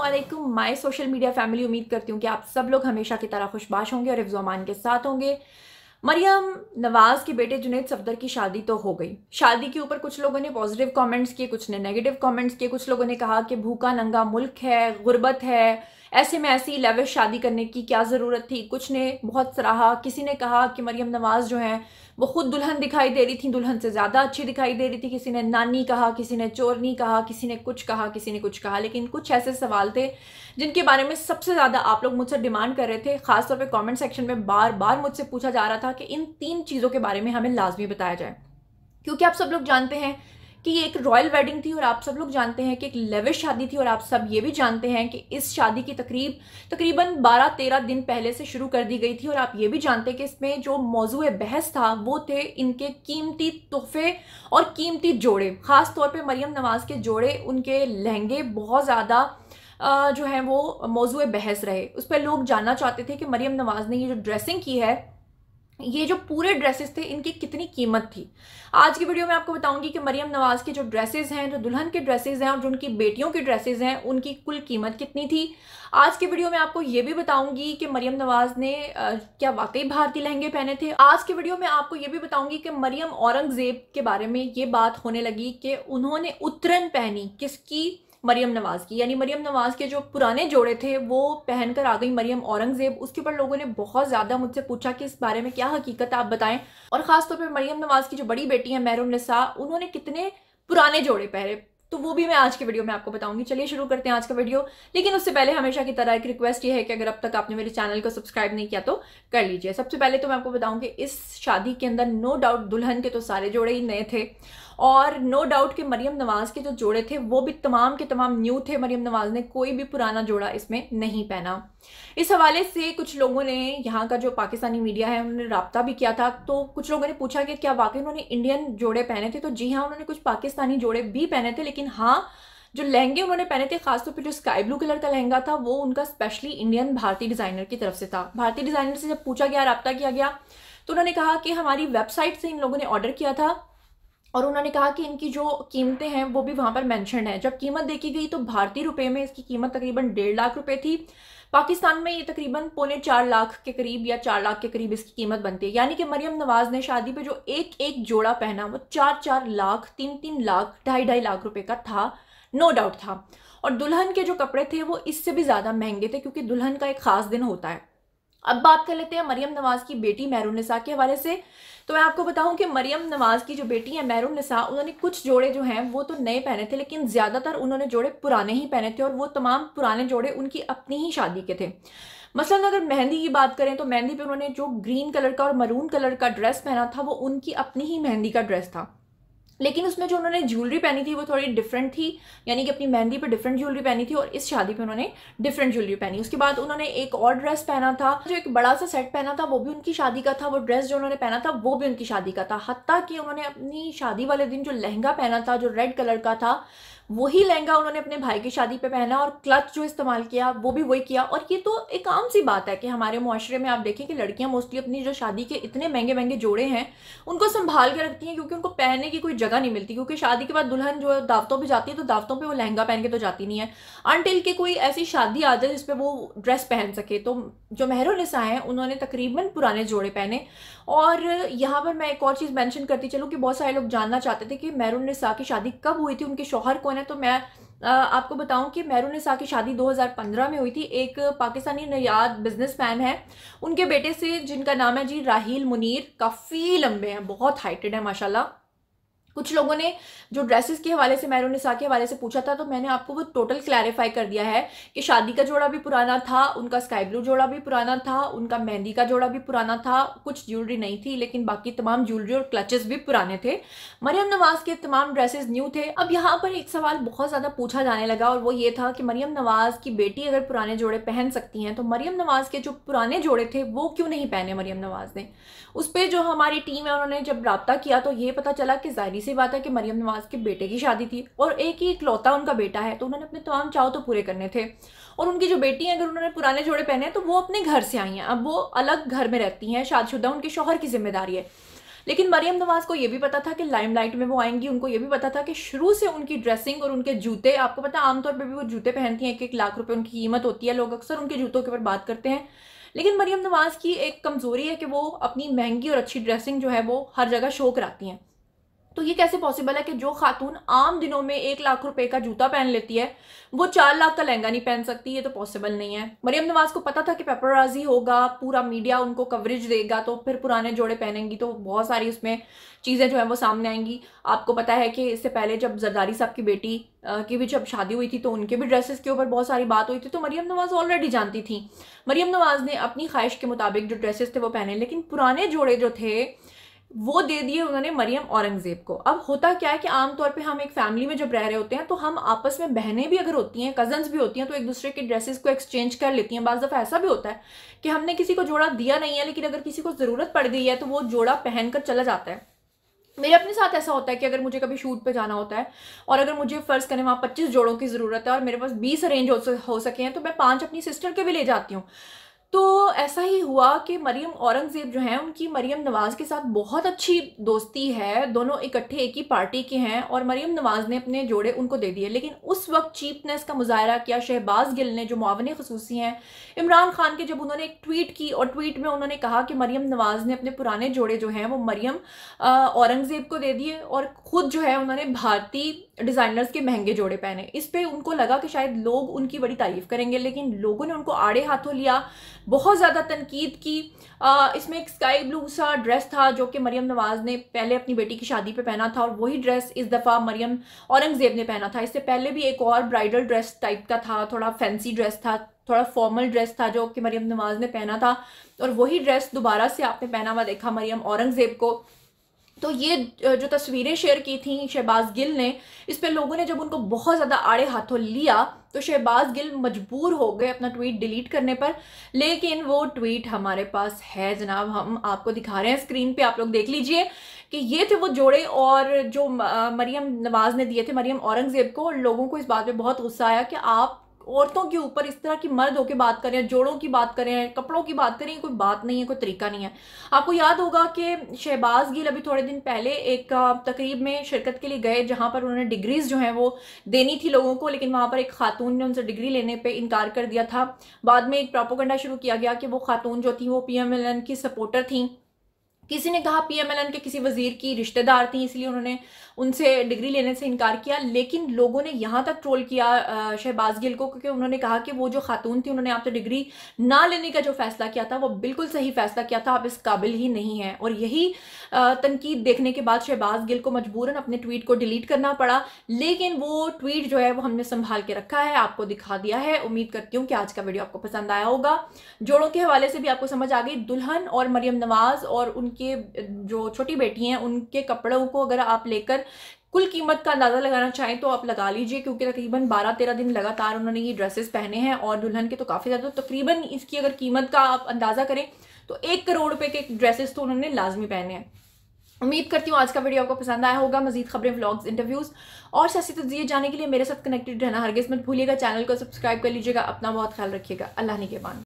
अस्सलामुअलैकुम my social media family. उम्मीद करती हूँ कि आप सब लोग हमेशा की तरह खुशबाश होंगे और हिफ्ज़-ओ-अमान के साथ होंगे। मरियम नवाज़ के बेटे जुनैद सफदर की शादी तो हो गई। शादी के ऊपर कुछ लोगों ने पॉजिटिव कमेंट्स किए, कुछ ने नेगेटिव कमेंट्स किए। कुछ लोगों ने कहा कि भूखा नंगा मुल्क है, गुर्बत है, ऐसे में ऐसी लेविश शादी करने की क्या ज़रूरत थी। कुछ ने बहुत सराहा। किसी ने कहा कि मरियम नवाज़ जो हैं वो खुद दुल्हन दिखाई दे रही थी, दुल्हन से ज़्यादा अच्छी दिखाई दे रही थी। किसी ने नानी कहा, किसी ने चोरनी कहा, किसी ने कुछ कहा, किसी ने कुछ कहा। लेकिन कुछ ऐसे सवाल थे जिनके बारे में सबसे ज़्यादा आप लोग मुझसे डिमांड कर रहे थे। खासतौर पे कमेंट सेक्शन में बार बार मुझसे पूछा जा रहा था कि इन 3 चीज़ों के बारे में हमें लाजमी बताया जाए, क्योंकि आप सब लोग जानते हैं कि ये एक रॉयल वेडिंग थी और आप सब लोग जानते हैं कि एक लेविश शादी थी। और आप सब ये भी जानते हैं कि इस शादी की तकरीबन 12-13 दिन पहले से शुरू कर दी गई थी। और आप ये भी जानते हैं कि इसमें जो मौजूए बहस था वो थे इनके कीमती तोहफे और कीमती जोड़े। ख़ास तौर पे मरियम नवाज़ के जोड़े, उनके लहंगे बहुत ज़्यादा जो है वो मौजूए बहस रहे। उस पर लोग जानना चाहते थे कि मरियम नवाज़ ने ये जो ड्रेसिंग की है, ये जो पूरे ड्रेसेस थे, इनकी कितनी कीमत थी। आज की वीडियो में आपको बताऊंगी कि मरियम नवाज़ के जो ड्रेसेस हैं, जो दुल्हन के ड्रेसेस हैं और जो उनकी बेटियों के ड्रेसेस हैं, उनकी कुल कीमत कितनी थी। आज की वीडियो में आपको ये भी बताऊंगी कि मरियम नवाज़ ने क्या वाकई भारतीय लहंगे पहने थे। आज की वीडियो में आपको ये भी बताऊंगी कि मरियम औरंगजेब के बारे में ये बात होने लगी कि उन्होंने उत्तरन पहनी, किसकी? मरियम नवाज़ की। यानी मरियम नवाज़ के जो पुराने जोड़े थे वो पहनकर आ गई मरियम औरंगजेब। उसके ऊपर लोगों ने बहुत ज़्यादा मुझसे पूछा कि इस बारे में क्या हकीकत आप बताएं। और ख़ासतौर पर मरियम नवाज़ की जो बड़ी बेटी है मेहरुन्निसा, उन्होंने कितने पुराने जोड़े पहने, तो वो भी मैं आज के वीडियो में आपको बताऊंगी। चलिए शुरू करते हैं आज का वीडियो। लेकिन उससे पहले हमेशा की तरह एक रिक्वेस्ट ये है कि अगर अब तक आपने मेरे चैनल को सब्सक्राइब नहीं किया तो कर लीजिए। सबसे पहले तो मैं आपको बताऊं कि इस शादी के अंदर नो डाउट दुल्हन के तो सारे जोड़े ही नए थे और नो डाउट कि मरियम नवाज़ के जो जोड़े थे वो भी तमाम के तमाम न्यू थे। मरियम नवाज़ ने कोई भी पुराना जोड़ा इसमें नहीं पहना। इस हवाले से कुछ लोगों ने, यहाँ का जो पाकिस्तानी मीडिया है, उन्होंने राब्ता भी किया था। तो कुछ लोगों ने पूछा कि क्या वाकई उन्होंने इंडियन जोड़े पहने थे। तो जी हाँ, उन्होंने कुछ पाकिस्तानी जोड़े भी पहने थे। लेकिन हाँ, जो लहंगे उन्होंने पहने थे, खासतौर पर जो स्काई ब्लू कलर का लहंगा था, वो उनका स्पेशली इंडियन भारतीय डिज़ाइनर की तरफ से था। भारतीय डिज़ाइनर से जब पूछा गया, राब्ता किया गया, तो उन्होंने कहा कि हमारी वेबसाइट से इन लोगों ने ऑर्डर किया था और उन्होंने कहा कि इनकी जो कीमतें हैं वो भी वहाँ पर मेंशन है। जब कीमत देखी गई तो भारतीय रुपए में इसकी कीमत तकरीबन 1.5 लाख रुपए थी। पाकिस्तान में ये तकरीबन 3.25 लाख के करीब या 4 लाख के करीब इसकी कीमत बनती है। यानी कि मरियम नवाज़ ने शादी पे जो एक एक जोड़ा पहना वो 4-4 लाख, 3-3 लाख, 2.5-2.5 लाख रुपए का था, नो डाउट था। और दुल्हन के जो कपड़े थे वो इससे भी ज़्यादा महंगे थे, क्योंकि दुल्हन का एक ख़ास दिन होता है। अब बात कर लेते हैं मरियम नवाज़ की बेटी मेहरुन्निसा के हवाले से। तो मैं आपको बताऊं कि मरियम नवाज़ की जो बेटी है मेहरुन्निसा, उन्होंने कुछ जोड़े जो हैं वो तो नए पहने थे, लेकिन ज़्यादातर उन्होंने जोड़े पुराने ही पहने थे। और वो तमाम पुराने जोड़े उनकी अपनी ही शादी के थे। मसलन अगर मेहंदी की बात करें तो मेहंदी पे उन्होंने जो ग्रीन कलर का और मरून कलर का ड्रेस पहना था वो उनकी अपनी ही मेहंदी का ड्रेस था। लेकिन उसमें जो उन्होंने ज्वेलरी पहनी थी वो थोड़ी डिफरेंट थी। यानी कि अपनी मेहंदी पे डिफरेंट ज्वेलरी पहनी थी और इस शादी पे उन्होंने डिफरेंट ज्वेलरी पहनी। उसके बाद उन्होंने एक और ड्रेस पहना था, जो एक बड़ा सा सेट पहना था, वो भी उनकी शादी का था। वो ड्रेस जो उन्होंने पहना था वो भी उनकी शादी का था। हत्ता कि उन्होंने अपनी शादी वाले दिन जो लहंगा पहना था, जो रेड कलर का था, वही लहंगा उन्होंने अपने भाई की शादी पे पहना और क्लच जो इस्तेमाल किया वो भी वही किया। और ये तो एक आम सी बात है कि हमारे मुआशरे में आप देखें कि लड़कियां मोस्टली अपनी जो शादी के इतने महंगे महंगे जोड़े हैं उनको संभाल के रखती हैं, क्योंकि उनको पहनने की कोई जगह नहीं मिलती। क्योंकि शादी के बाद दुल्हन जो दावतों पे जाती है तो दावतों पे वो लहंगा पहन के तो जाती नहीं है, अनटिल के कोई ऐसी शादी आ जाए जिसपे वो ड्रेस पहन सके। तो जो मेहरुन्निसा हैं उन्होंने तकरीबन पुराने जोड़े पहने। और यहाँ पर मैं एक और चीज़ मेंशन करती चलूँ कि बहुत सारे लोग जानना चाहते थे कि मेहरुन्निसा की शादी कब हुई थी, उनके शौहर कौन है। तो मैं आपको बताऊं कि मेहरुन्निसा की शादी 2015 में हुई थी। एक पाकिस्तानी नयाद बिजनेसमैन है, उनके बेटे से, जिनका नाम है जी राहील मुनीर। काफ़ी लंबे हैं, बहुत हाइटेड है माशाल्लाह। कुछ लोगों ने जो ड्रेसेस के हवाले से, मेहरुन्निसा के हवाले से पूछा था, तो मैंने आपको वो टोटल क्लैरिफाई कर दिया है कि शादी का जोड़ा भी पुराना था, उनका स्काई ब्लू जोड़ा भी पुराना था, उनका मेहंदी का जोड़ा भी पुराना था। कुछ ज्वेलरी नहीं थी, लेकिन बाकी तमाम ज्वेलरी और क्लचेस भी पुराने थे। मरियम नवाज़ के तमाम ड्रेसेस न्यू थे। अब यहाँ पर एक सवाल बहुत ज़्यादा पूछा जाने लगा और वो ये था कि मरियम नवाज़ की बेटी अगर पुराने जोड़े पहन सकती हैं तो मरियम नवाज़ के जो पुराने जोड़े थे वो क्यों नहीं पहने मरियम नवाज़ ने। उस पर जो हमारी टीम है उन्होंने जब राब्ता किया तो ये पता चला कि जाहिर सी बात है कि मरियम नवाज़ के बेटे की शादी थी और एक ही इकलौता उनका बेटा है, तो उन्होंने अपने तमाम चाव तो पूरे करने थे। और उनकी जो बेटी है, अगर उन्होंने पुराने जोड़े पहने हैं तो वो अपने घर से आई हैं, अब वो अलग घर में रहती हैं, शादीशुदा, उनके शौहर की जिम्मेदारी है। लेकिन मरियम नवाज को ये भी पता था कि लाइमलाइट में वो आएंगी, उनको ये भी पता था कि शुरू से उनकी ड्रेसिंग और उनके जूते, आपको पता है आमतौर पर भी वो जूते पहनती हैं, 1-1 लाख रुपए उनकी कीमत होती है, लोग अक्सर उनके जूतों के ऊपर बात करते हैं। लेकिन मरियम नवाज की एक कमजोरी है कि वो अपनी महंगी और अच्छी ड्रेसिंग जो है वो हर जगह शो कराती हैं। तो ये कैसे पॉसिबल है कि जो खातून आम दिनों में 1 लाख रुपए का जूता पहन लेती है वो 4 लाख का लहंगा नहीं पहन सकती? ये तो पॉसिबल नहीं है। मरियम नवाज को पता था कि पेपरराजी होगा, पूरा मीडिया उनको कवरेज देगा, तो फिर पुराने जोड़े पहनेंगी तो बहुत सारी उसमें चीज़ें जो है वो सामने आएंगी। आपको पता है कि इससे पहले जब जरदारी साहब की बेटी की भी जब शादी हुई थी तो उनके भी ड्रेसेस के ऊपर बहुत सारी बात हुई थी, तो मरियम नवाज ऑलरेडी जानती थी। मरियम नवाज ने अपनी ख्वाहिश के मुताबिक जो ड्रेसेस थे वो पहने, लेकिन पुराने जोड़े जो थे वो दे दिए उन्होंने मरियम औरंगजेब को। अब होता क्या है कि आमतौर पे हम एक फैमिली में जब रह रहे होते हैं तो हम आपस में बहनें भी अगर होती हैं, कजन्स भी होती हैं, तो एक दूसरे के ड्रेसेस को एक्सचेंज कर लेती हैं। बाज़ दफ़ा ऐसा भी होता है कि हमने किसी को जोड़ा दिया नहीं है, लेकिन अगर किसी को ज़रूरत पड़ गई है तो वो जोड़ा पहनकर चला जाता है। मेरे अपने साथ ऐसा होता है कि अगर मुझे कभी शूट पे जाना होता है और अगर मुझे फ़र्ज़ करें वहाँ 25 जोड़ों की ज़रूरत है और मेरे पास 20 अरेंज हो सके हैं, तो मैं 5 अपनी सिस्टर के भी ले जाती हूँ। तो ऐसा ही हुआ कि मरियम औरंगज़ेब जो हैं उनकी मरियम नवाज़ के साथ बहुत अच्छी दोस्ती है, दोनों इकट्ठे एक ही पार्टी के हैं, और मरियम नवाज़ ने अपने जोड़े उनको दे दिए। लेकिन उस वक्त चीपनेस का मुजाहरा किया शहबाज गिल ने, जो मुआविन खसूसी हैं इमरान खान के, जब उन्होंने एक ट्वीट की और ट्वीट में उन्होंने कहा कि मरियम नवाज़ ने अपने पुराने जोड़े जो हैं वो मरियम औरंगज़ेब को दे दिए और ख़ुद जो है उन्होंने भारतीय डिज़ाइनर्स के महंगे जोड़े पहने। इस पर उनको लगा कि शायद लोग उनकी बड़ी तारीफ़ करेंगे, लेकिन लोगों ने उनको आड़े हाथों लिया, बहुत ज़्यादा तनकीद की। इसमें एक स्काई ब्लू सा ड्रेस था जो कि मरियम नवाज़ ने पहले अपनी बेटी की शादी पे पहना था, और वही ड्रेस इस दफ़ा मरियम औरंगज़ेब ने पहना था। इससे पहले भी एक और ब्राइडल ड्रेस टाइप का था, थोड़ा फैंसी ड्रेस था, थोड़ा फॉर्मल ड्रेस था जो कि मरियम नवाज़ ने पहना था, और वही ड्रेस दोबारा से आपने पहना हुआ देखा मरियम औरंगज़ेब को। तो ये जो तस्वीरें शेयर की थी शहबाज गिल ने, इस पे लोगों ने जब उनको बहुत ज़्यादा आड़े हाथों लिया तो शहबाज गिल मजबूर हो गए अपना ट्वीट डिलीट करने पर। लेकिन वो ट्वीट हमारे पास है जनाब, हम आपको दिखा रहे हैं स्क्रीन पे, आप लोग देख लीजिए कि ये थे वो जोड़े और जो मरियम नवाज़ ने दिए थे मरियम औरंगज़ेब को। लोगों को इस बात पे बहुत गुस्सा आया कि आप औरतों के ऊपर इस तरह की मर्द होकर बात करें, जोड़ों की बात करें, कपड़ों की बात करें, कोई बात नहीं है, कोई तरीका नहीं है। आपको याद होगा कि शहबाज गिल अभी थोड़े दिन पहले एक तकरीब में शिरकत के लिए गए जहां पर उन्होंने डिग्रीज जो हैं वो देनी थी लोगों को, लेकिन वहां पर एक खातून ने उनसे डिग्री लेने पे इनकार कर दिया था। बाद में एक प्रोपेगेंडा शुरू किया गया कि वो खातून जो थी वो PMLN की सपोर्टर थी। किसी ने कहा PMLN के किसी वजीर की रिश्तेदार थी, इसलिए उन्होंने उनसे डिग्री लेने से इनकार किया। लेकिन लोगों ने यहाँ तक ट्रोल किया शहबाज गिल को, क्योंकि उन्होंने कहा कि वो जो खातून थी उन्होंने आपसे डिग्री ना लेने का जो फैसला किया था वो बिल्कुल सही फैसला किया था, आप इस काबिल ही नहीं है। और यही तनकीद देखने के बाद शहबाज गिल को मजबूरन अपने ट्वीट को डिलीट करना पड़ा। लेकिन वो ट्वीट जो है वो हमने संभाल के रखा है, आपको दिखा दिया है। उम्मीद करती हूँ कि आज का वीडियो आपको पसंद आया होगा। जोड़ों के हवाले से भी आपको समझ आ गई। दुल्हन और मरियम नवाज और उनके जो छोटी बेटी हैं उनके कपड़ों को अगर आप लेकर कुल कीमत का अंदाज़ा लगाना चाहें तो आप लगा लीजिए, क्योंकि तकरीबन 12-13 दिन लगातार उन्होंने ये ड्रेसेस पहने हैं, और दुल्हन के तो काफ़ी ज़्यादा, तो तकरीबन इसकी अगर कीमत का आप अंदाज़ा करें तो 1 करोड़ रुपए के ड्रेसेस तो उन्होंने लाजमी पहने हैं। उम्मीद करती हूँ आज का वीडियो आपको पसंद आया होगा। मजीद खबरें, व्लॉग्स, इंटरव्यूज़ और सियासी तज्ज़िये जाने के लिए मेरे साथ कनेक्टेड रहना हरगिज़ मत भूलिएगा। चैनल को सब्सक्राइब कर लीजिएगा। अपना बहुत ख्याल रखिएगा। अल्लाह निगहबान।